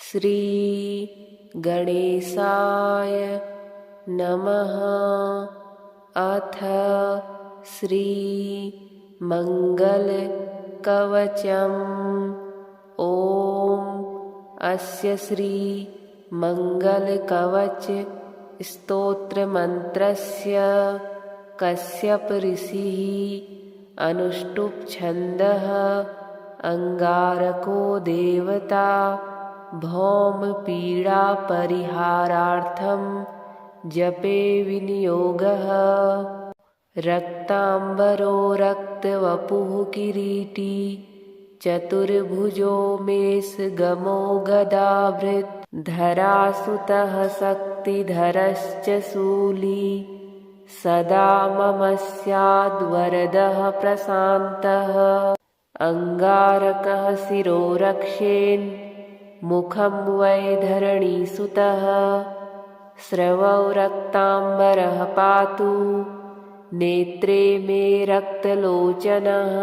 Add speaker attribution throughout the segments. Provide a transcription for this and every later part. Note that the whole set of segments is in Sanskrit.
Speaker 1: श्री गणेशाय नमः। अथ श्री मंगलकवचम्। ॐ अस्य श्री मंगलकवच स्तोत्रमन्त्रस्य कश्यप ऋषिः अनुष्टुप् छन्दः अंगारको देवता भौम पीडा परिहारार्थं जपे विनियोगः। रक्तांबरो रक्तवपुः किरीटी चतुर्भुजो मेषगमो गदाभृत् धरासुतः शक्तिधरश्च शूली सदा मम स्याद्वरदः प्रशान्तः। अंगारकः शिरो रक्षेन् मुखं वै धरणीसुतः। स्रवौ रक्तांबरः पातु नेत्रे मे रक्तलोचनः।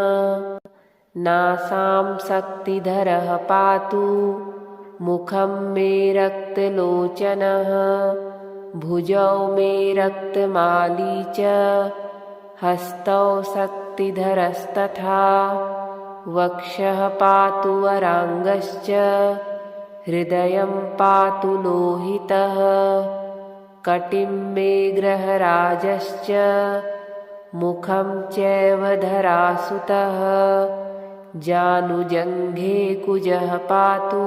Speaker 1: नासां शक्तिधरः पातु मुखं मे रक्तलोचनः। भुजौ मे रक्तमाली च हस्तौ शक्तिधरस्तथा। वक्षः पातु वराङ्गश्च हृदयं पातु लोहितः। कटिं मे ग्रहराजश्च मुखं चैव धरासुतः। जानुजङ्घे कुजः पातु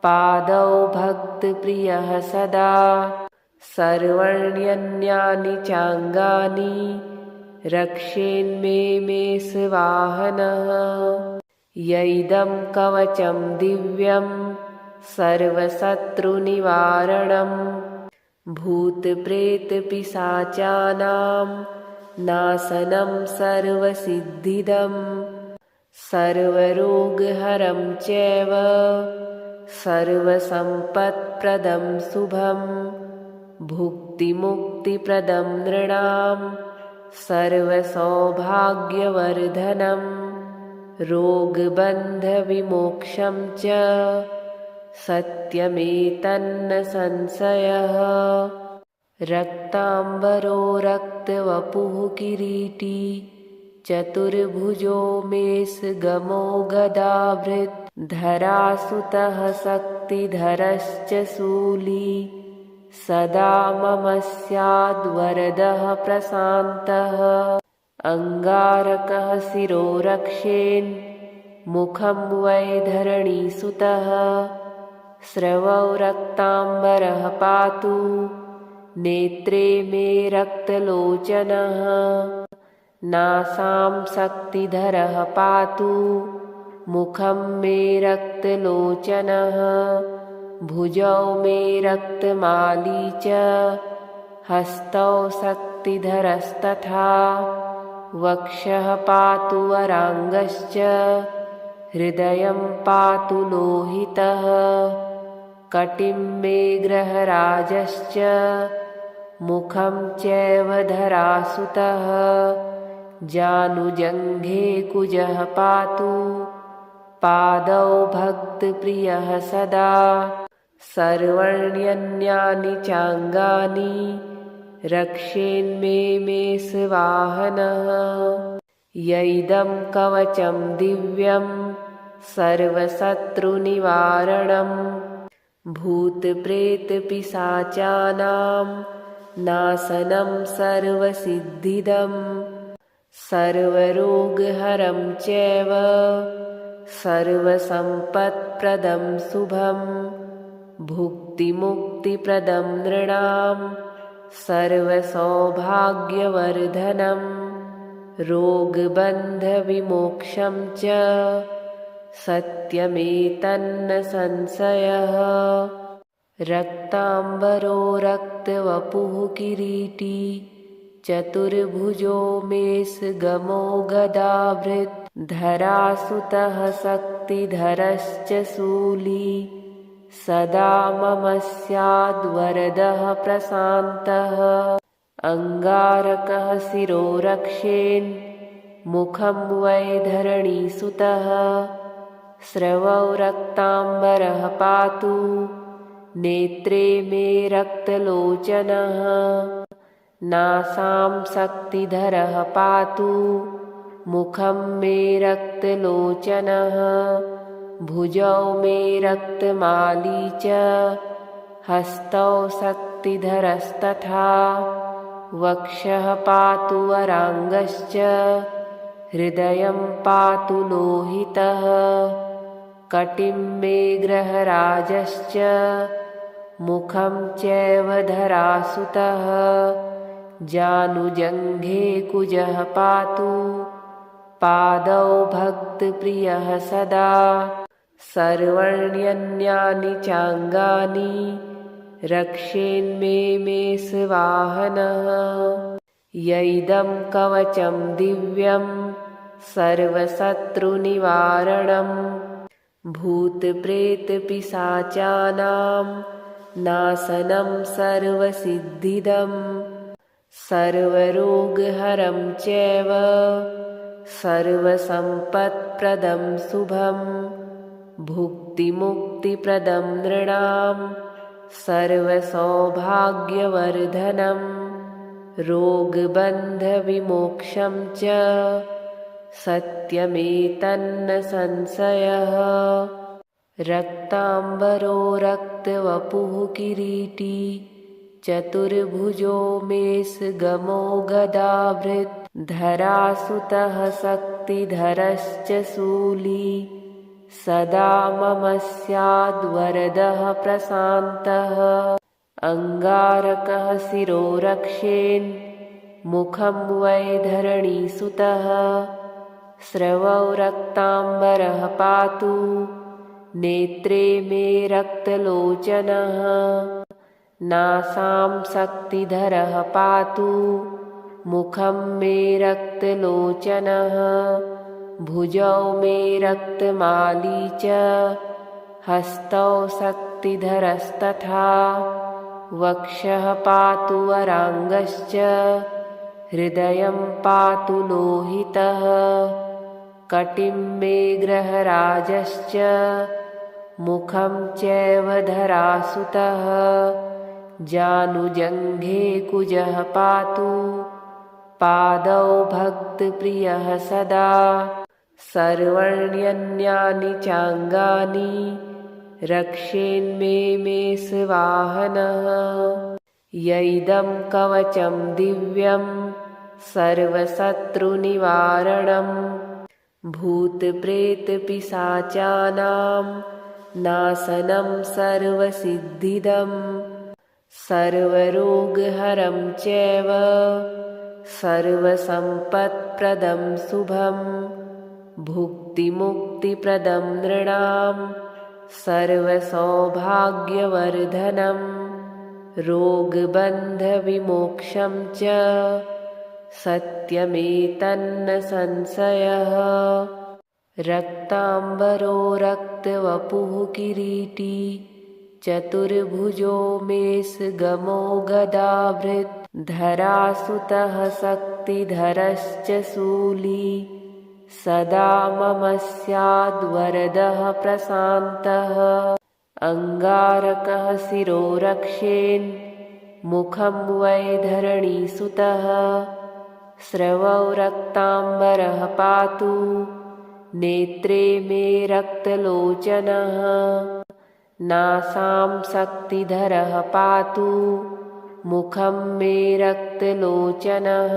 Speaker 1: पादौ भक्तप्रियः सदा। सर्वर्ण्यन्यानि चाङ्गानि रक्षेन्मे मेषवाहनः। यैदं कवचं दिव्यं सर्वशत्रुनिवारणं भूतप्रेतपिशाचानां नाशनं सर्वसिद्धिदं सर्वरोगहरं चैव सर्वसम्पत्प्रदं शुभं भुक्तिमुक्तिप्रदं नृणां सर्वसौभाग्यवर्धनं रोगबन्धविमोक्षं च सत्यमेतन्न संशयः। रक्तांबरो रक्तवपुः किरीटी चतुर्भुजो मेषगमो गदाभृत् धरासुतः शक्तिधरश्च शूली सदा मम स्याद्वरदः प्रशान्तः। अंगारकः शिरो रक्षेन् मुखं वै धरणीसुतः। स्रवौ रक्तांबरः पातु नेत्रे मे रक्तलोचनः। नासां शक्तिधरः पातु मुखं मे रक्तलोचनः। भुजौ मे रक्तमाली च हस्तौ शक्तिधरस्तथा। वक्षः पातु वराङ्गश्च हृदयं पातु लोहितः। कटिं मे ग्रहराजश्च मुखं चैव धरासुतः। जानुजङ्घे कुजः पातु पादौ भक्तप्रियः सदा। सर्वर्ण्यन्यानि चाङ्गानि रक्षेन्मे मेषवाहनः। यैदं कवचं दिव्यं सर्वशत्रुनिवारणं भूतप्रेतपिशाचानां नाशनं सर्वसिद्धिदं सर्वरोगहरं चैव सर्वसम्पत्प्रदं शुभं भुक्तिमुक्तिप्रदं नृणां सर्वसौभाग्यवर्धनं रोगबन्धविमोक्षं च सत्यमेतन्न संशयः। रक्तांबरो रक्तवपुः किरीटी चतुर्भुजो मेषगमो गदाभृत् धरासुतः शक्तिधरश्च शूली सदा मम स्याद्वरदः प्रशान्तः। अंगारकः शिरो रक्षेन् मुखं वै धरणीसुतः। स्रवौ रक्ताम्बरः पातु नेत्रे मे रक्तलोचनः नासां शक्तिधरः पातु मुखं मे रक्तलोचनः भुजौ मे रक्तमाली च हस्तौ शक्तिधरस्तथा वक्षः पातु वराङ्गश्च हृदयं पातु लोहितः कटिं मे ग्रहराजश्च मुखं चैव धरासुतः जानुजङ्घे कुजः पातु पादौ भक्तप्रियः सदा सर्वाण्यन्यानि चाङ्गानि रक्षेन्मे मेषवाहनः यैदं कवचं दिव्यं सर्वशत्रुनिवारणं भूतप्रेतपिशाचानां नाशनं सर्वसिद्धिदं सर्वरोगहरं चैव सर्वसम्पत्प्रदं शुभं भुक्तिमुक्तिप्रदं नृणां सर्वसौभाग्यवर्धनं रोगबन्धविमोक्षं च सत्यमेतन्न संशयः रक्ताम्बरो रक्तवपुः किरीटी चतुर्भुजो मेषगमो गदाभृत् धरासुतः शक्तिधरश्च शूली सदा मम स्याद्वरदः प्रशान्तः अङ्गारकः शिरो रक्षेन् मुखं वै धरणीसुतः स्रवौ रक्ताम्बरः पातु नेत्रे मे रक्तलोचनः नासां शक्तिधरः पातु मुखं मे रक्तलोचनः भुजौ मे रक्तमाली च हस्तौ शक्तिधरस्तथा वक्षः पातु वराङ्गश्च हृदयं पातु लोहितः कटिं मे ग्रहराजश्च मुखं चैव धरासुतः जानुजङ्घे कुजः पातु पादौ भक्तप्रियः सदा सर्वाण्यन्यानि चाङ्गानि रक्षेन्मे मेषवाहनः यैदं कवचं दिव्यं सर्वशत्रुनिवारणं भूतप्रेतपिशाचानां नाशनं सर्वसिद्धिदं सर्वरोगहरं चैव सर्वसम्पत्प्रदं शुभं भुक्तिमुक्तिप्रदं नृणां सर्वसौभाग्यवर्धनं रोगबन्धविमोक्षं च सत्यमेतन्न संशयः रक्ताम्बरो रक्तवपुः किरीटी चतुर्भुजो मेषगमो गदाभृत् धरासुतः शक्तिधरश्च शूली सदा मम स्याद्वरदः प्रशान्तः अङ्गारकः शिरो रक्षेन् मुखं वै धरणीसुतः स्रवौ रक्ताम्बरः पातु नेत्रे मे रक्तलोचनः नासां शक्तिधरः पातु मुखं मे रक्तलोचनः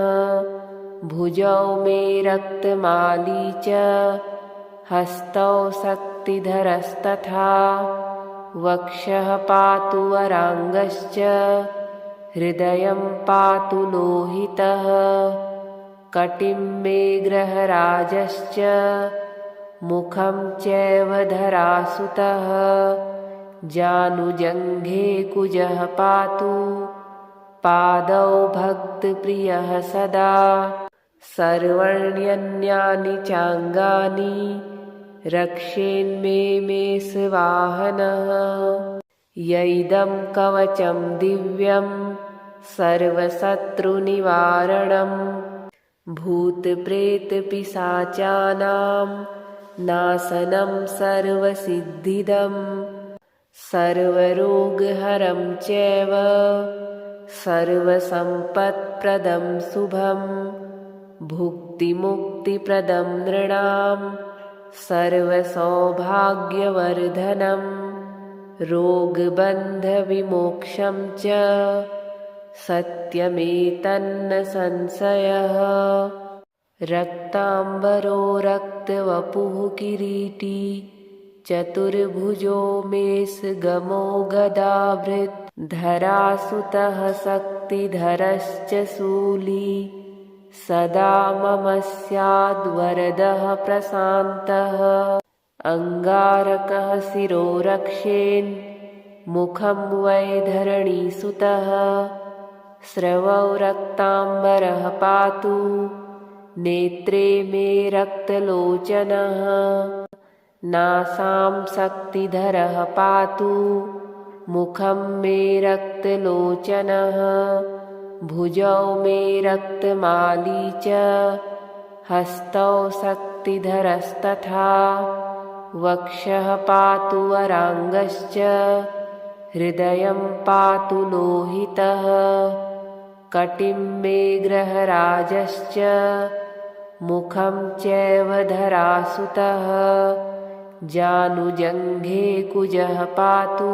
Speaker 1: भुजौ मे रक्तमाली च हस्तौ शक्तिधरस्तथा वक्षः पातु वराङ्गश्च हृदयं पातु लोहितः कटिं मे ग्रहराजश्च मुखं चैव धरासुतः जानुजङ्घे कुजः पातु पादौ भक्तप्रियः सदा सर्वाण्यन्यानि चाङ्गानि रक्षेन्मे मेषवाहनः यैदं कवचं दिव्यं सर्वशत्रुनिवारणं भूतप्रेतपिशाचानां नाशनं सर्वसिद्धिदं सर्वरोगहरं चैव सर्वसम्पत्प्रदं शुभं भुक्तिमुक्तिप्रदं नृणां सर्वसौभाग्यवर्धनं रोगबन्धविमोक्षं च सत्यमेतन्न संशयः। रक्ताम्बरो रक्तवपुः किरीटी चतुर्भुजो मेषगमो गदाभृत् धरासुतः शक्तिधरश्च शूली सदा मम स्याद्वरदः प्रशान्तः। अङ्गारकः शिरो रक्षेन् मुखं वै धरणीसुतः स्रवौ रक्ताम्बरः पातु नेत्रे मे रक्तलोचनः। नासां शक्तिधरः पातु मुखं मे रक्तलोचनः। भुजौ मे रक्तमाली च हस्तौ शक्तिधरस्तथा वक्षः पातु वराङ्गश्च हृदयं पातु लोहितः। कटिं मे ग्रहराजश्च मुखं चैव धरासुतः। जानुजङ्घे कुजः पातु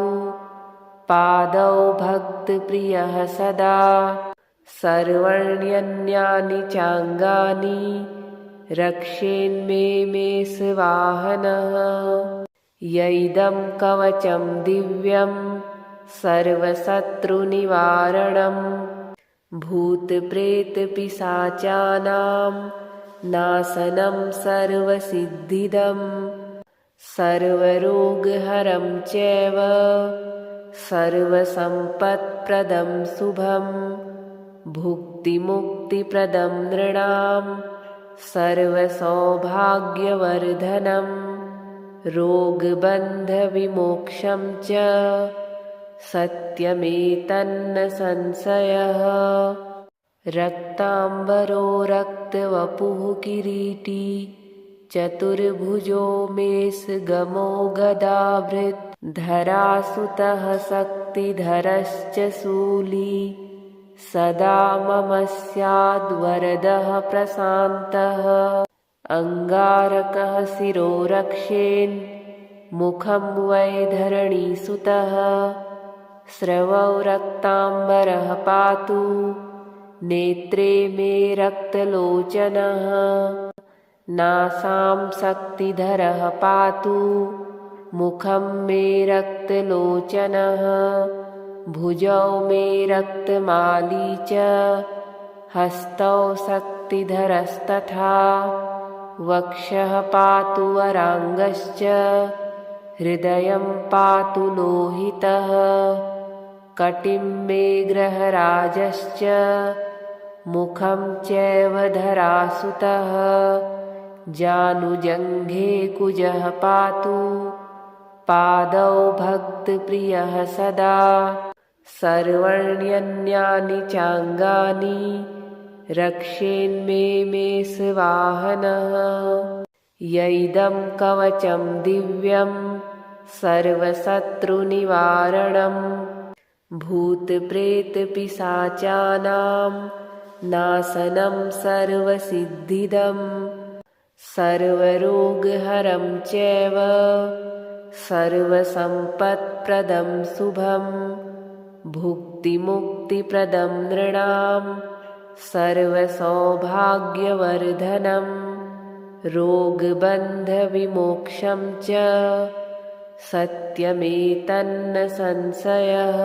Speaker 1: पादौ भक्तप्रियः सदा। सर्वाण्यन्यानि चाङ्गानि रक्षेन्मे मेषवाहनः। यैदं कवचं दिव्यं सर्वशत्रुनिवारणं भूतप्रेतपिशाचानां नाशनं सर्वसिद्धिदं सर्वरोगहरं चैव सर्वसम्पत्प्रदं शुभं भुक्तिमुक्तिप्रदं नृणां सर्वसौभाग्यवर्धनं रोगबन्धविमोक्षं च सत्यमेतन्न संशयः। रक्ताम्बरो रक्तवपुः किरीटी चतुर्भुजो मेषगमो गदाभृत् धरासुतः शक्तिधरश्च शूली सदा मम स्याद्वरदः प्रशान्तः। अङ्गारकः शिरो रक्षेन् मुखं वै धरणीसुतः स्रवौ रक्ताम्बरः पातु नेत्रे मे रक्तलोचनः। नासां शक्तिधरः पातु मुखं मे रक्तलोचनः। भुजौ मे रक्तमाली च हस्तौ शक्तिधरस्तथा वक्षः पातु वराङ्गश्च हृदयं पातु लोहितः। कटिं मे ग्रहराजश्च मुखं चैव धरासुतः। जानुजङ्घे कुजः पातु पादौ भक्तप्रियः सदा। सर्वाण्यन्यानि चाङ्गानि रक्षेन्मे मेषवाहनः। यैदं कवचं दिव्यं सर्वशत्रुनिवारणं भूतप्रेतपिशाचानां नाशनं सर्वसिद्धिदं सर्वरोगहरं चैव सर्वसम्पत्प्रदं शुभं भुक्तिमुक्तिप्रदं नृणां सर्वसौभाग्यवर्धनं रोगबन्धविमोक्षं च सत्यमेतन्न संशयः।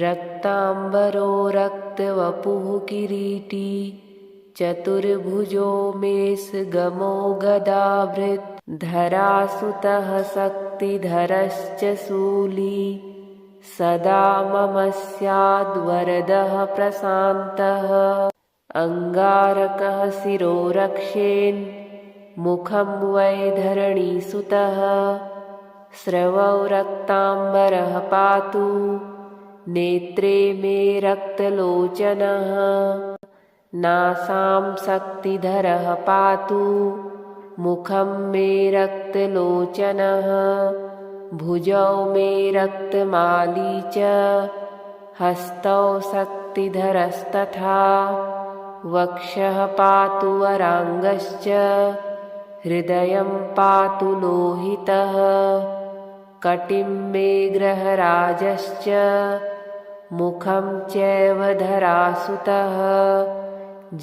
Speaker 1: रक्ताम्बरो रक्तवपुः किरीटी चतुर्भुजो मेषगमो गदाभृत् धरासुतः शक्तिधरश्च शूली सदा मम स्याद्वरदः प्रशान्तः। अङ्गारकः शिरो रक्षेन् मुखं वै धरणीसुतः स्रवौ रक्ताम्बरः पातु नेत्रे मे रक्तलोचनः। नासां शक्तिधरः पातु मुखं मे रक्तलोचनः भुजौ मे रक्तमाली च हस्तौ शक्तिधरस्तथा वक्षः पातु वराङ्गश्च हृदयं पातु लोहितः कटिं मे ग्रहराजश्च मुखं चैव धरासुतः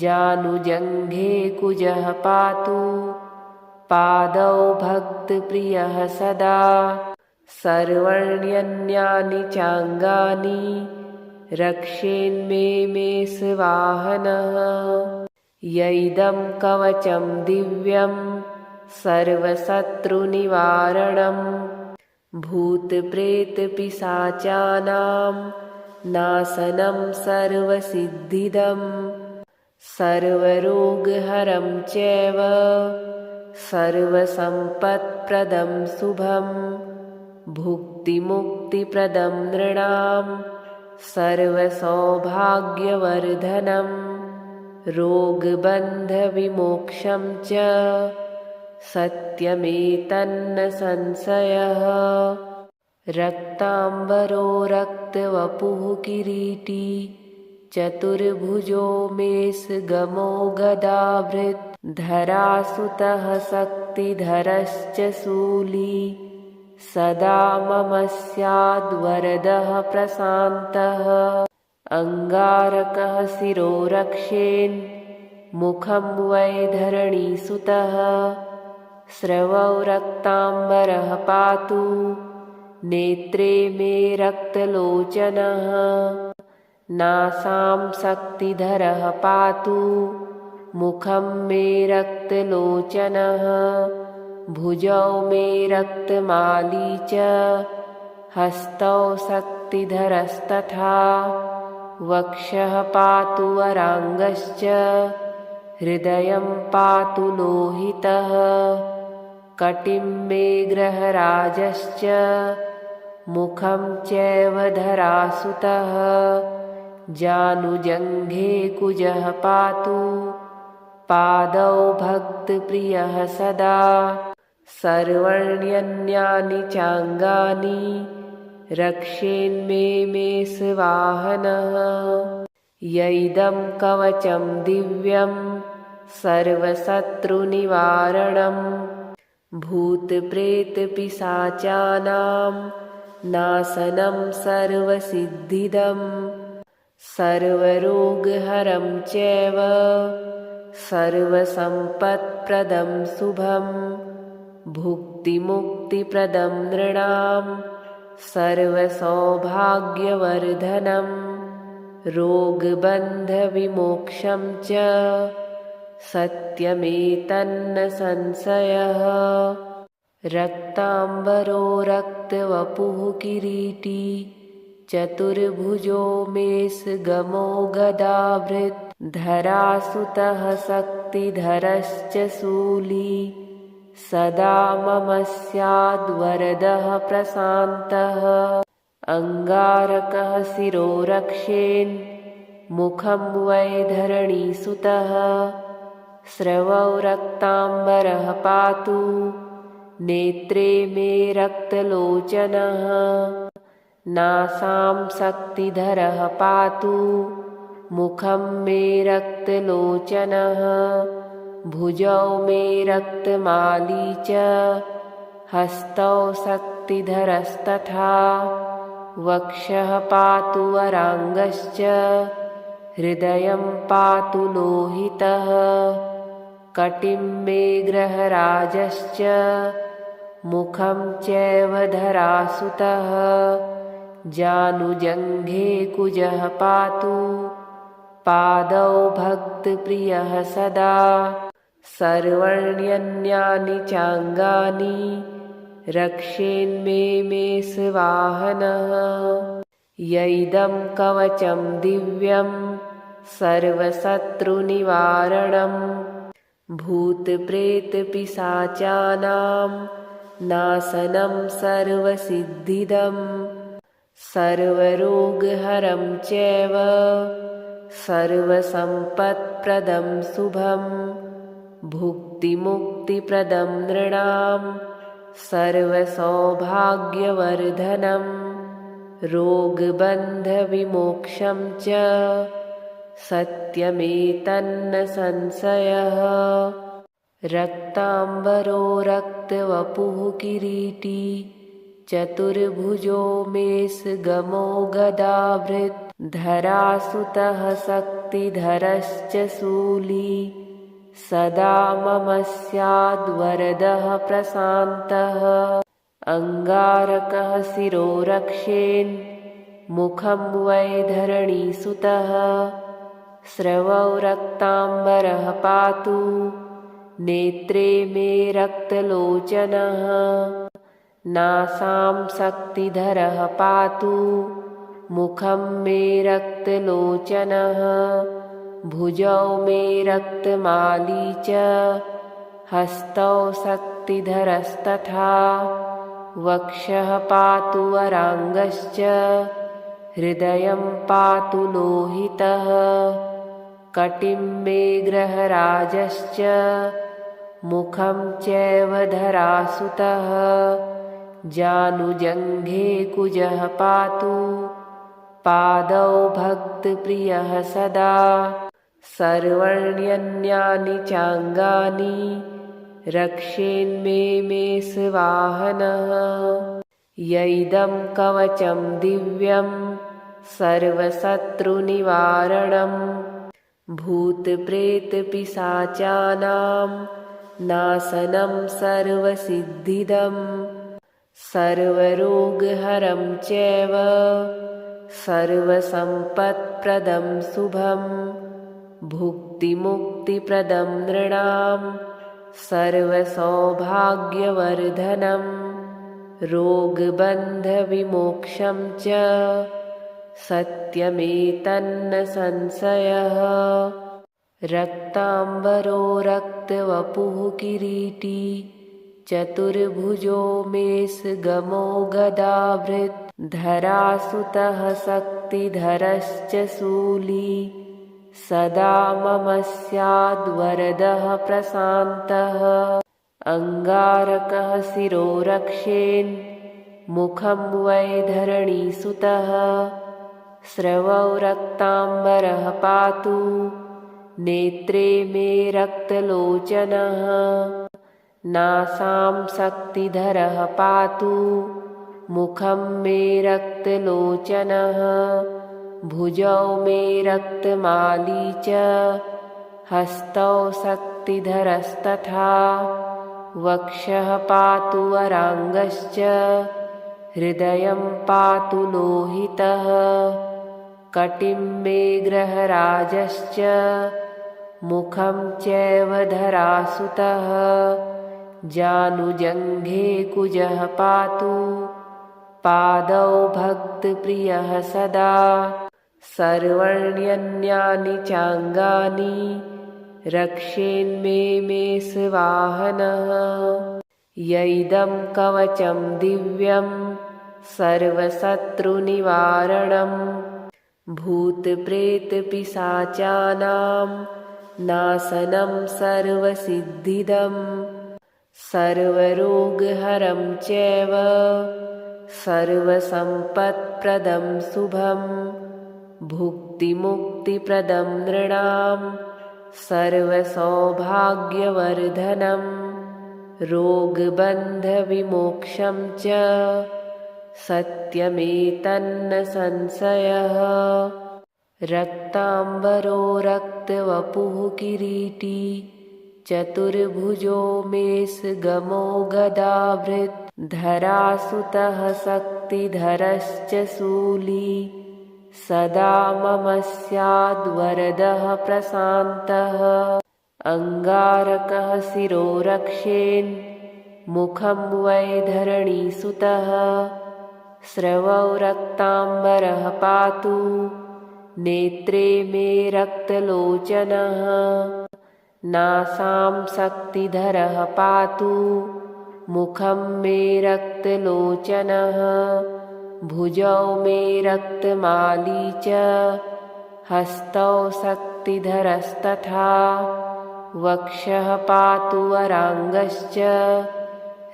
Speaker 1: जानुजङ्घे कुजः पातु पादौ भक्तप्रियः सदा सर्वाण्यन्यानि चाङ्गानि रक्षेन्मे मे सुवाहनः यैदं कवचं दिव्यं सर्वशत्रुनिवारणं भूतप्रेतपिशाचानां नाशनं सर्वसिद्धिदं सर्वरोगहरं चैव सर्वसम्पत्प्रदं शुभं भुक्तिमुक्तिप्रदं नृणां सर्वसौभाग्यवर्धनं रोगबन्धविमोक्षं च सत्यमेतन्न संशयः रक्ताम्बरो रक्तवपुः किरीटी चतुर्भुजो मेषगमो गदाभृत् धरासुतः शक्तिधरश्च शूली सदा मम स्याद्वरदः प्रशान्तः अङ्गारकः शिरो रक्षेन् मुखं वै धरणीसुतः स्रवौ रक्ताम्बरः पातु नेत्रे मे रक्तलोचनः नासां शक्तिधरः पातु मुखं मे रक्तलोचनः भुजौ मे रक्तमाली च हस्तौ शक्तिधरस्तथा वक्षः पातु वराङ्गश्च हृदयं पातु लोहितः कटिं मे ग्रहराजश्च मुखं चैव धरासुतः जानुजङ्घे कुजः पातु पादौ भक्तप्रियः सदा सर्वाण्यन्यानि चाङ्गानि रक्षेन्मे मे सुवाहनः यैदं कवचं दिव्यं सर्वशत्रुनिवारणं भूतप्रेतपिशाचानां नाशनं सर्वसिद्धिदं सर्वरोगहरं चैव सर्वसम्पत्प्रदं शुभं भुक्तिमुक्तिप्रदं नृणां सर्वसौभाग्यवर्धनं रोगबन्धविमोक्षं च सत्यमेतन्न संशयः रक्ताम्बरो रक्तवपुः किरीटी चतुर्भुजो मेषगमो गदाभृत् धरासुतः शक्तिधरश्च शूली सदा मम स्याद्वरदः प्रशान्तः अङ्गारकः शिरो रक्षेन् मुखं वै धरणीसुतः स्रवौ रक्ताम्बरः पातु नेत्रे मे रक्तलोचनः नासां शक्तिधरः पातु मुखं मे रक्तलोचनः भुजौ मे रक्तमाली च हस्तौ शक्तिधरस्तथा वक्षः पातु वराङ्गश्च हृदयं पातु लोहितः कटिं मे ग्रहराजश्च मुखं चैव धरासुतः जानुजङ्घे कुजः पातु पादौ भक्तप्रियः सदा सर्वाण्यन्यानि चाङ्गानि रक्षेन्मे मे सुवाहनः यैदं कवचं दिव्यं सर्वशत्रुनिवारणं भूतप्रेतपिशाचानां नाशनं सर्वसिद्धिदं सर्वरोगहरं चैव सर्वसम्पत्प्रदं शुभं भुक्तिमुक्तिप्रदं नृणां सर्वसौभाग्यवर्धनं रोगबन्धविमोक्षं च सत्यमेतन्न संशयः। रक्ताम्बरो रक्तवपुः किरीटी चतुर्भुजो मेषगमो गदाभृत् धरासुतः शक्तिधरश्च शूली सदा मम स्याद्वरदः प्रशान्तः। अङ्गारकः शिरो रक्षेन् मुखं वै धरणीसुतः स्रवौ रक्ताम्बरः पातु नेत्रे मे रक्तलोचनः। नासां शक्तिधरः पातु मुखं मे रक्तलोचनः। भुजौ मे रक्तमाली च हस्तौ शक्तिधरस्तथा वक्षः पातु वराङ्गश्च हृदयं पातु लोहितः। कटिं मे ग्रहराजश्च मुखं चैव धरासुतः। जानुजङ्घे कुजः पातु पादौ भक्तप्रियः सदा। सर्वाण्यन्यानि चाङ्गानि रक्षेन्मे मेषवाहनः। यैदं कवचं दिव्यं सर्वशत्रुनिवारणं भूतप्रेतपिशाचानां नाशनं सर्वसिद्धिदं सर्वरोगहरं चैव सर्वसम्पत्प्रदं शुभं भुक्तिमुक्तिप्रदं नृणां सर्वसौभाग्यवर्धनं रोगबन्धविमोक्षं च सत्यमेतन्न संशयः। रक्ताम्बरो रक्तवपुः किरीटी चतुर्भुजो मेषगमो गदाभृत् धरासुतः शक्तिधरश्च शूली सदा मम स्याद्वरदः प्रशान्तः। अङ्गारकः शिरो रक्षेन् मुखं वै धरणीसुतः स्रवौ रक्ताम्बरः पातु नेत्रे मे रक्तलोचनः। नासां शक्तिधरः पातु मुखं मे रक्तलोचनः। भुजौ मे रक्तमाली च हस्तौ शक्तिधरस्तथा वक्षः पातु वराङ्गश्च हृदयं पातु लोहितः। कटिं मे ग्रहराजश्च मुखं चैव धरासुतः। जानुजङ्घे कुजः पातु पादौ भक्तप्रियः सदा। सर्वाण्यन्यानि चाङ्गानि रक्षेन्मे मेषवाहनः। यैदं कवचं दिव्यं सर्वशत्रुनिवारणं भूतप्रेतपिशाचानां नाशनं सर्वसिद्धिदं सर्वरोगहरं चैव सर्वसम्पत्प्रदं शुभं भुक्तिमुक्तिप्रदं नृणां सर्वसौभाग्यवर्धनं रोगबन्धविमोक्षं च सत्यमेतन्न संशयः। रक्ताम्बरो रक्तवपुः किरीटी चतुर्भुजो मेषगमो गदाभृत् धरासुतः शक्तिधरश्च शूली सदा मम स्याद्वरदः प्रशान्तः। अङ्गारकः शिरो रक्षेन् मुखं वै धरणीसुतः स्रवौ रक्ताम्बरः पातु नेत्रे मे रक्तलोचनः। नासां शक्तिधरः पातु मुखं मे रक्तलोचनः। भुजौ मे रक्तमाली च हस्तौ शक्तिधरस्तथा वक्षः पातु वराङ्गश्च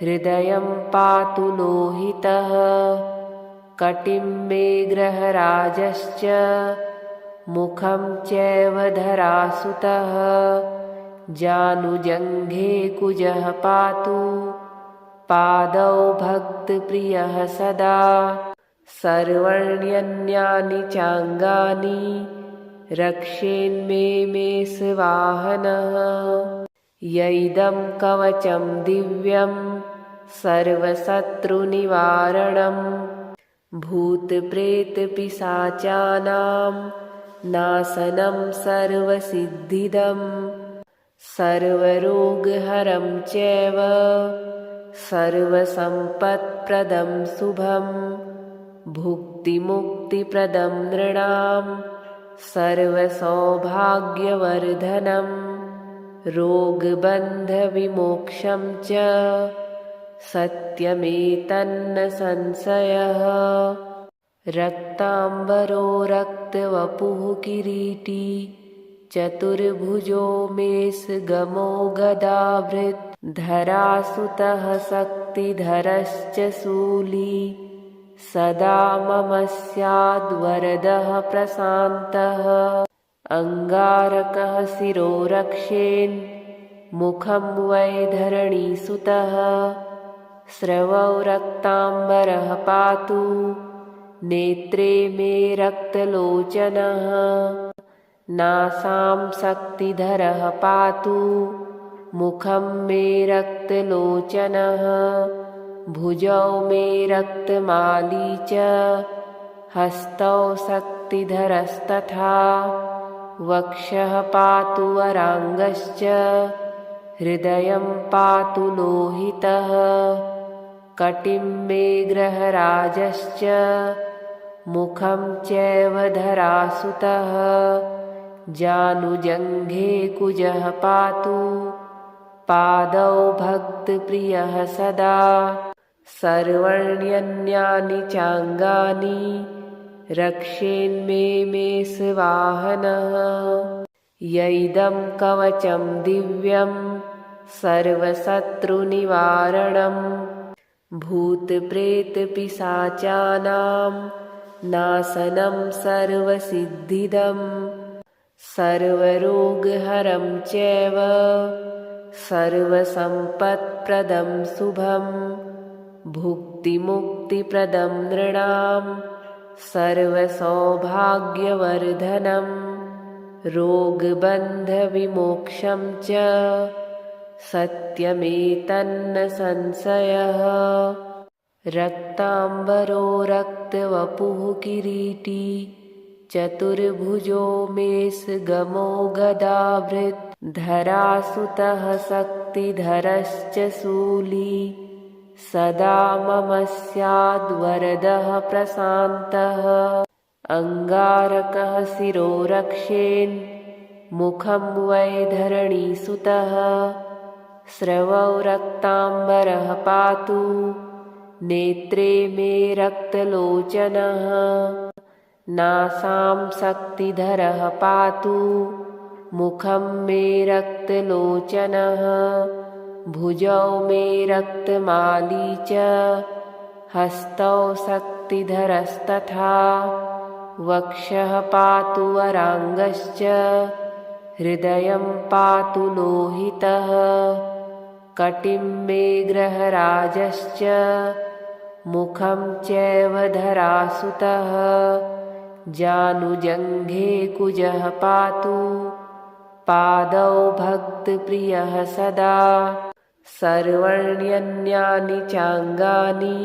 Speaker 1: हृदयं पातु लोहितः कटिं मे ग्रहराजश्च मुखं चैव धरासुतः जानुजङ्घे कुजः पातु पादौ भक्तप्रियः सदा सर्वर्ण्यन्यानि चाङ्गानि रक्षेन्मे मेषवाहनः यैदं कवचं दिव्यं सर्वशत्रुनिवारणं भूतप्रेतपिशाचानां नाशनं सर्वसिद्धिदं सर्वरोगहरं चैव सर्वसम्पत्प्रदं शुभं भुक्तिमुक्तिप्रदं नृणां सर्वसौभाग्यवर्धनं रोगबन्धविमोक्षं च सत्यमेतन्न संशयः रक्ताम्बरो रक्तवपुः किरीटी चतुर्भुजो मेषगमो गदाभृत् धरासुतः शक्तिधरश्च शूली सदा मम स्याद्वरदः प्रशान्तः अङ्गारकः शिरो रक्षेन् मुखं वै धरणीसुतः स्रवौ रक्ताम्बरः पातु नेत्रे मे रक्तलोचनः नासां शक्तिधरः पातु मुखं मे रक्तलोचनः भुजौ मे रक्तमाली च हस्तौ शक्तिधरस्तथा वक्षः पातु वराङ्गश्च हृदयं पातु लोहितः कटिं मे ग्रहराजश्च मुखं चैव धरासुतः जानुजङ्घे कुजः पातु पादौ भक्तप्रियः सदा सर्वर्ण्यन्यानि चाङ्गानि रक्षेन्मे मेषवाहनः यैदं कवचं दिव्यं सर्वशत्रुनिवारणं भूतप्रेतपिशाचानां नाशनं सर्वसिद्धिदं सर्वरोगहरं चैव सर्वसम्पत्प्रदं शुभं भुक्तिमुक्तिप्रदं नृणां सर्वसौभाग्यवर्धनं रोगबन्धविमोक्षं च सत्यमेतन्न संशयः रक्ताम्बरो रक्तवपुः किरीटी चतुर्भुजो मेषगमो गदाभृत् धरासुतः शक्तिधरश्च शूली सदा मम स्याद्वरदः प्रशान्तः अङ्गारकः शिरो रक्षेन् मुखं वै धरणीसुतः स्रवौ रक्ताम्बरः पातु नेत्रे मे रक्तलोचनः नासां शक्तिधरः पातु मुखं मे रक्तलोचनः भुजौ मे रक्तमाली च हस्तौ शक्तिधरस्तथा वक्षः पातु वराङ्गश्च हृदयं पातु लोहितः कटिं मे ग्रहराजश्च मुखं चैव धरासुतः जानुजङ्घे कुजः पातु पादौ भक्तप्रियः सदा सर्वर्ण्यन्यानि चाङ्गानि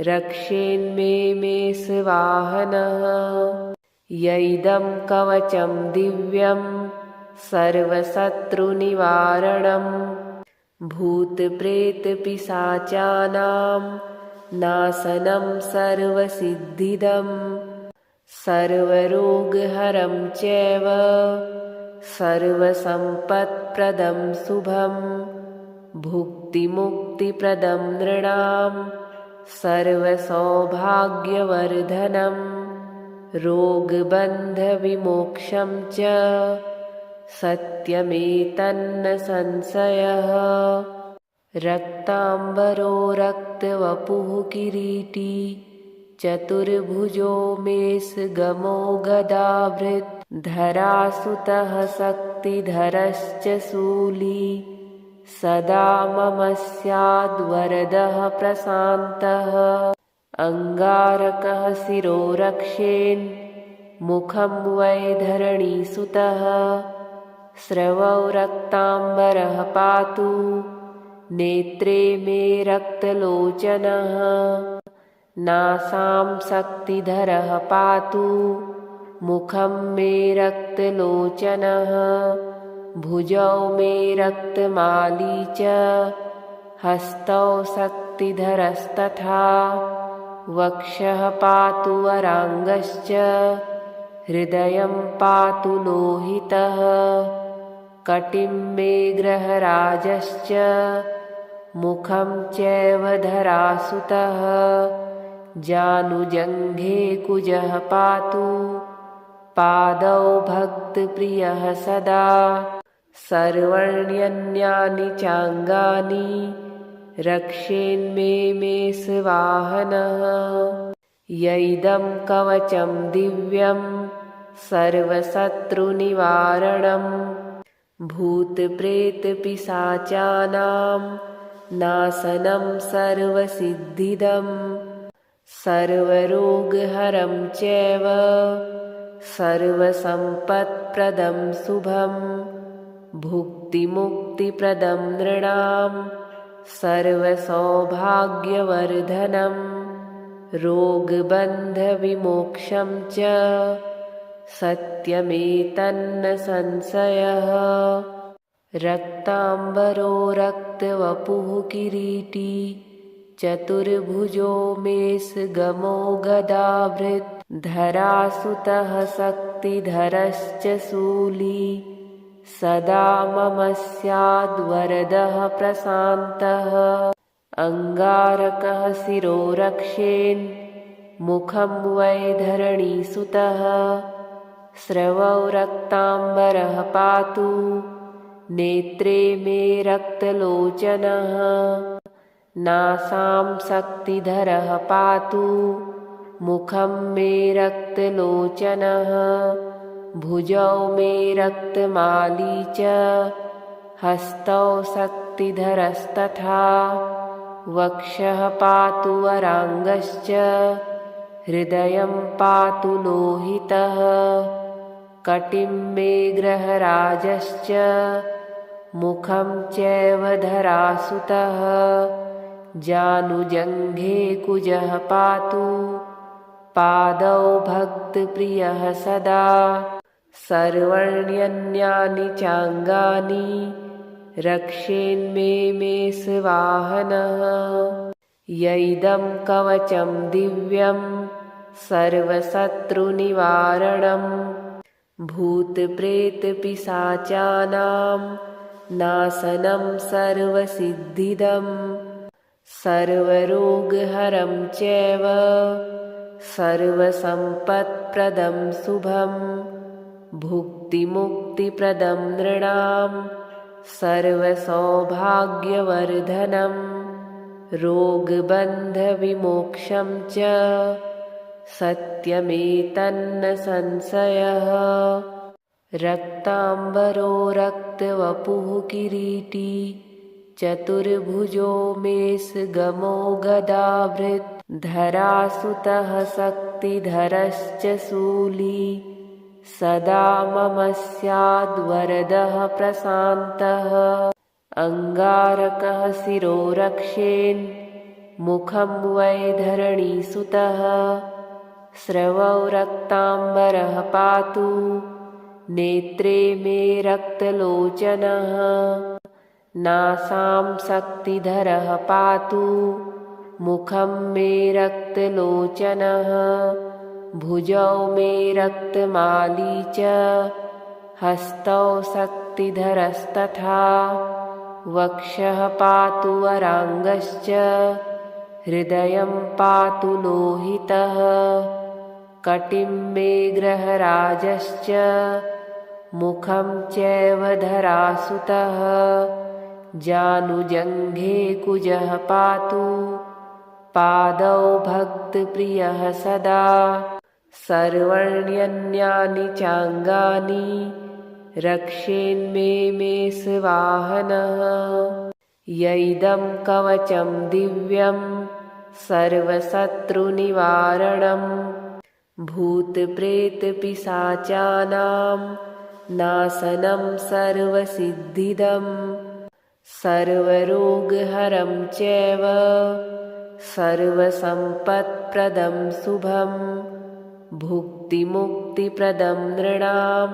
Speaker 1: रक्षेन्मे मेषवाहनः यैदं कवचं दिव्यं सर्वशत्रुनिवारणं भूतप्रेतपिशाचानां नाशनं सर्वसिद्धिदं सर्वरोगहरं चैव सर्वसम्पत्प्रदं शुभं भुक्तिमुक्तिप्रदं नृणां सर्वसौभाग्यवर्धनं रोगबन्धविमोक्षं च सत्यमेतन्न संशयः। रक्ताम्बरो रक्तवपुः किरीटी चतुर्भुजो मेषगमो गदाभृत् धरासुतः शक्तिधरश्च शूली सदा मम स्याद्वरदः प्रशान्तः। अङ्गारकः शिरो रक्षेन् मुखं वै धरणीसुतः। स्रवौ रक्ताम्बरः पातु नेत्रे मे रक्तलोचनः। नासां शक्तिधरः पातु मुखं मे रक्तलोचनः। भुजौ मे रक्तमाली च हस्तौ शक्तिधरस्तथा। वक्षः पातु वराङ्गश्च हृदयं पातु लोहितः। कटिं मे ग्रहराजश्च मुखं चैव धरासुतः। जानुजङ्घे कुजः पातु पादौ भक्तप्रियः सदा। सर्वाण्यन्यानि चाङ्गानि रक्षेन्मे मेषवाहनः। यैदं कवचं दिव्यं सर्वशत्रुनिवारणं भूतप्रेतपिशाचानां नाशनं सर्वसिद्धिदं। सर्वरोगहरं चैव सर्वसम्पत्प्रदं शुभं। भुक्तिमुक्तिप्रदं नृणां सर्वसौभाग्यवर्धनं। रोगबन्धविमोक्षं च सत्यमेतन्न संशयः। रक्ताम्बरो रक्तवपुः किरीटी चतुर्भुजो मेषगमो गदाभृत् धरासुतः शक्तिधरश्च शूली सदा मम स्याद्वरदः प्रशान्तः। अङ्गारकः शिरो रक्षेन् मुखं वै धरणीसुतः। स्रवौ रक्ताम्बरः पातु नेत्रे मे रक्तलोचनः। नासां शक्तिधरः पातु मुखं मे रक्तलोचनः। भुजौ मे रक्तमाली च हस्तौ शक्तिधरस्तथा। वक्षः पातु वराङ्गश्च हृदयं पातु लोहितः। कटिं मे ग्रहराजश्च मुखं चैव धरासुतः। जानुजङ्घे कुजः पातु पादौ भक्तप्रियः सदा। सर्वाण्यन्यानि चाङ्गानि रक्षेन्मे मेषवाहनः। यैदं कवचं दिव्यं सर्वशत्रुनिवारणं भूतप्रेतपिशाचानां नाशनं सर्वसिद्धिदं। सर्वरोगहरं चैव सर्वसम्पत्प्रदं शुभं। भुक्तिमुक्तिप्रदं नृणां सर्वसौभाग्यवर्धनं। रोगबन्धविमोक्षं च सत्यमेतन्न संशयः। रक्ताम्बरो रक्तवपुः किरीटी चतुर्भुजो मेषगमो गदाभृत् धरासुतः शक्तिधरश्च शूली सदा मम स्याद्वरदः प्रशान्तः। अङ्गारकः शिरो रक्षेन् मुखं वै धरणीसुतः। स्रवौ रक्ताम्बरः पातु नेत्रे मे रक्तलोचनः। नासां शक्तिधरः पातु मुखं मे रक्तलोचनः। भुजौ मे रक्तमाली च हस्तौ शक्तिधरस्तथा। वक्षः पातु वराङ्गश्च हृदयं पातु लोहितः। कटिं मे ग्रहराजश्च मुखं चैव धरासुतः जानुजङ्घे कुजः पातु पादौ भक्तप्रियः सदा सर्वाण्यन्यानि चाङ्गानि रक्षेन्मे मेषवाहनः यैदं कवचं दिव्यं सर्वशत्रुनिवारणं भूतप्रेतपिशाचानां नाशनं सर्वसिद्धिदं सर्वरोगहरं चैव सर्वसम्पत्प्रदं शुभं भुक्तिमुक्तिप्रदं नृणां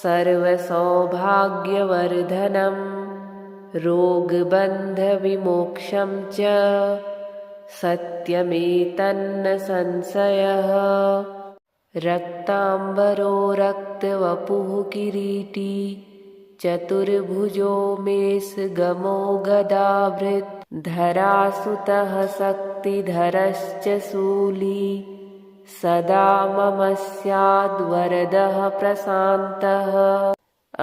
Speaker 1: सर्वसौभाग्यवर्धनं रोगबन्धविमोक्षं च सत्यमेतन्न संशयः रक्ताम्बरो रक्तवपुः किरीटी चतुर्भुजो मेषगमो गदाभृत् धरासुतः शक्तिधरश्च शूली सदा मम स्याद्वरदः प्रशान्तः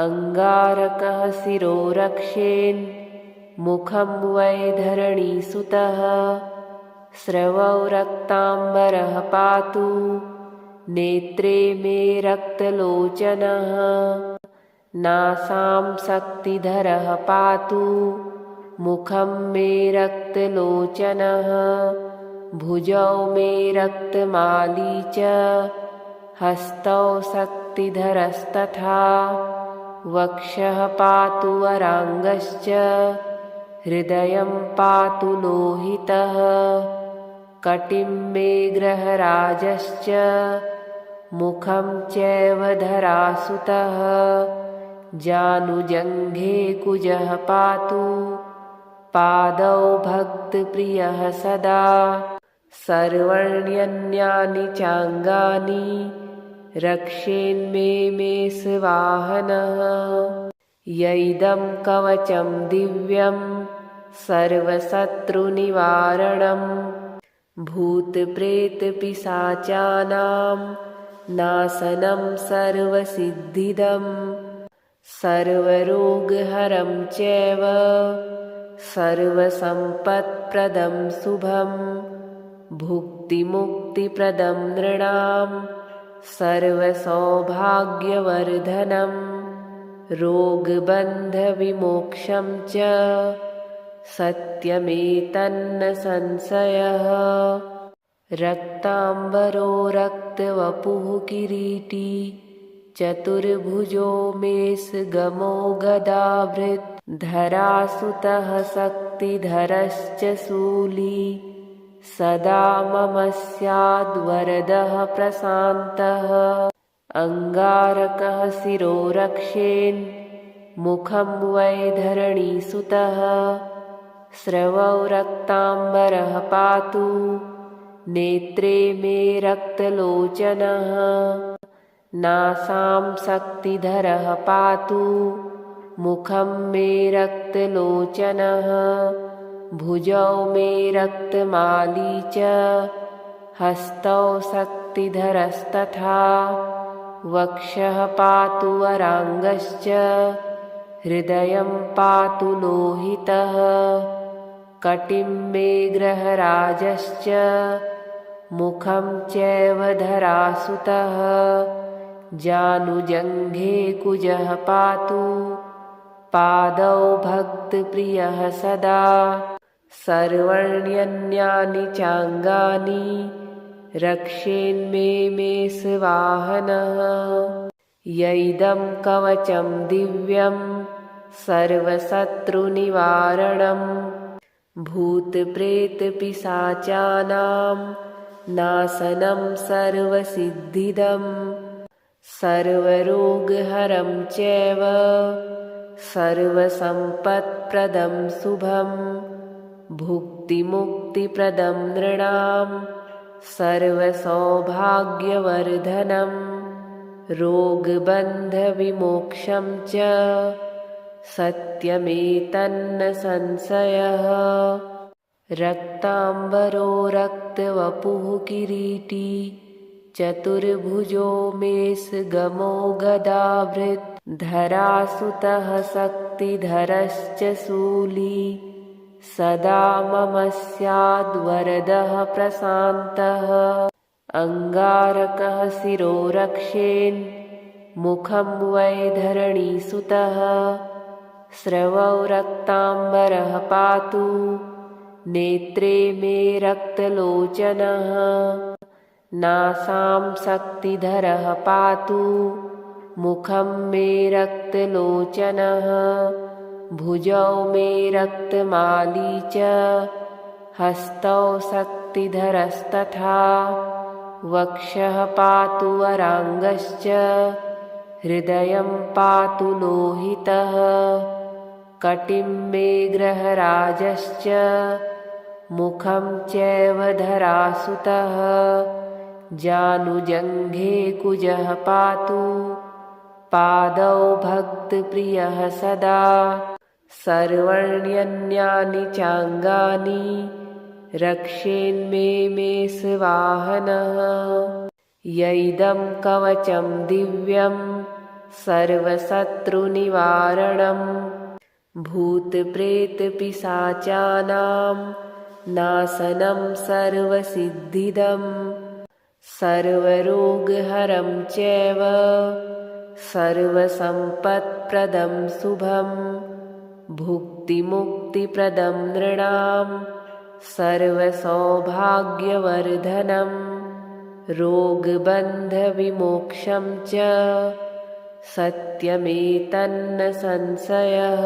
Speaker 1: अङ्गारकः शिरो रक्षेन् मुखं वै धरणीसुतः स्रवौ रक्ताम्बरः पातु नेत्रे मे रक्तलोचनः नासां शक्तिधरः पातु मुखं मे रक्तलोचनः भुजौ मे रक्तमाली च हस्तौ शक्तिधरस्तथा वक्षः पातु वराङ्गश्च हृदयं पातु लोहितः कटिं मे ग्रहराजश्च मुखं चैव धरासुतः जानुजङ्घे कुजः पातु पादौ भक्तप्रियः सदा सर्वाण्यन्यानि चाङ्गानि रक्षेन्मे मेषवाहनः यैदं कवचं दिव्यं सर्वशत्रुनिवारणं भूतप्रेतपिशाचानां नाशनं सर्वसिद्धिदं सर्वरोगहरं चैव सर्वसम्पत्प्रदं शुभं भुक्तिमुक्तिप्रदं नृणां सर्वसौभाग्यवर्धनं रोगबन्धविमोक्षं च सत्यमेतन्न संशयः रक्ताम्बरो रक्तवपुः किरीटी चतुर्भुजो मेषगमो गदाभृत् धरासुतः शक्तिधरश्च शूली सदा मम स्याद्वरदः प्रशान्तः अङ्गारकः शिरो रक्षेन् मुखं वै धरणीसुतः स्रवौ रक्ताम्बरः पातु नेत्रे मे रक्तलोचनः नासां शक्तिधरः पातु मुखं मे रक्तलोचनः भुजौ मे रक्तमाली च हस्तौ शक्तिधरस्तथा वक्षः पातु वराङ्गश्च हृदयं पातु लोहितः कटिं मे ग्रहराजश्च मुखं चैव धरासुतः जानुजङ्घे कुजः पातु पादौ भक्तप्रियः सदा सर्वाण्यन्यानि चाङ्गानि रक्षेन्मे मेषवाहनः यैदं कवचं दिव्यं सर्वशत्रुनिवारणं भूतप्रेतपिशाचानां नाशनं सर्वसिद्धिदं सर्वरोगहरं चैव सर्वसम्पत्प्रदं शुभं भुक्तिमुक्तिप्रदं नृणां सर्वसौभाग्यवर्धनं रोगबन्धविमोक्षं च सत्यमेतन्न संशयः रक्ताम्बरो रक्तवपुः किरीटी चतुर्भुजो मेषगमो गदाभृत् धरासुतः शक्तिधरश्च शूली सदा मम स्याद्वरदः प्रशान्तः अङ्गारकः शिरो रक्षेन् मुखं वै धरणीसुतः स्रवौ रक्ताम्बरः पातु नेत्रे मे रक्तलोचनः नासां शक्तिधरः पातु मुखं मे रक्तलोचनः भुजौ मे रक्तमाली च हस्तौ शक्तिधरस्तथा वक्षः पातु वराङ्गश्च हृदयं पातु लोहितः कटिं मे ग्रहराजश्च मुखं चैव धरासुतः जानुजङ्घे कुजः पातु पादौ भक्तप्रियः सदा सर्वर्ण्यन्यानि चाङ्गानि रक्षेन्मे मेषवाहनः यैदं कवचं दिव्यं सर्वशत्रुनिवारणं भूतप्रेतपिशाचानां नाशनं सर्वसिद्धिदं सर्वरोगहरं चैव सर्वसम्पत्प्रदं शुभं भुक्तिमुक्तिप्रदं नृणां सर्वसौभाग्यवर्धनं रोगबन्धविमोक्षं च सत्यमेतन्न संशयः।